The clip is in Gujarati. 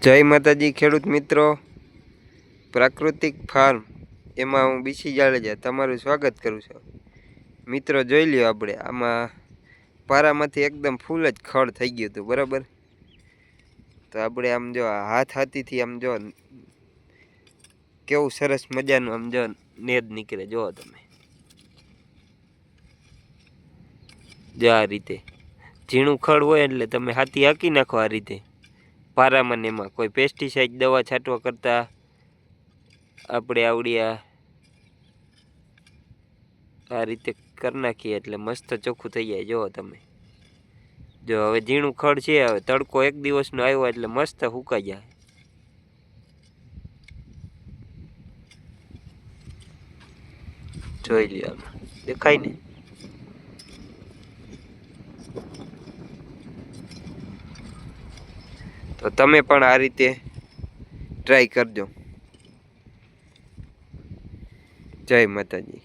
જય માતાજી ખેડૂત મિત્રો, પ્રાકૃતિક ફાર્મ એમાં હું બીસી જાડેજા તમારું સ્વાગત કરું છું. મિત્રો જોઈ લ્યો, આપણે આમાં પારામાંથી એકદમ ફૂલ જ ખડ થઈ ગયું હતું, બરાબર. તો આપણે આમ જો હાથીથી આમ જો કેવું સરસ મજાનું આમ જો નેદ નીકળે, જો તમે જો આ રીતે ઝીણું ખડ હોય એટલે તમે હાથી હાકી નાખો આ રીતે પારામાં ને એમાં. કોઈ પેસ્ટિસાઇડ દવા છાંટવા કરતાં આપણે આવડી આ રીતે કરી નાખીએ એટલે મસ્ત ચોખ્ખું થઈ જાય. જો તમે જો હવે ઝીણું ખડ છે, હવે તડકો એક દિવસનો આવ્યો એટલે મસ્ત સુકાઈ જાય. જોઈ લ્યો, આમાં દેખાય ને. તો તમે પણ આ રીતે ટ્રાય કરજો. જય માતાજી.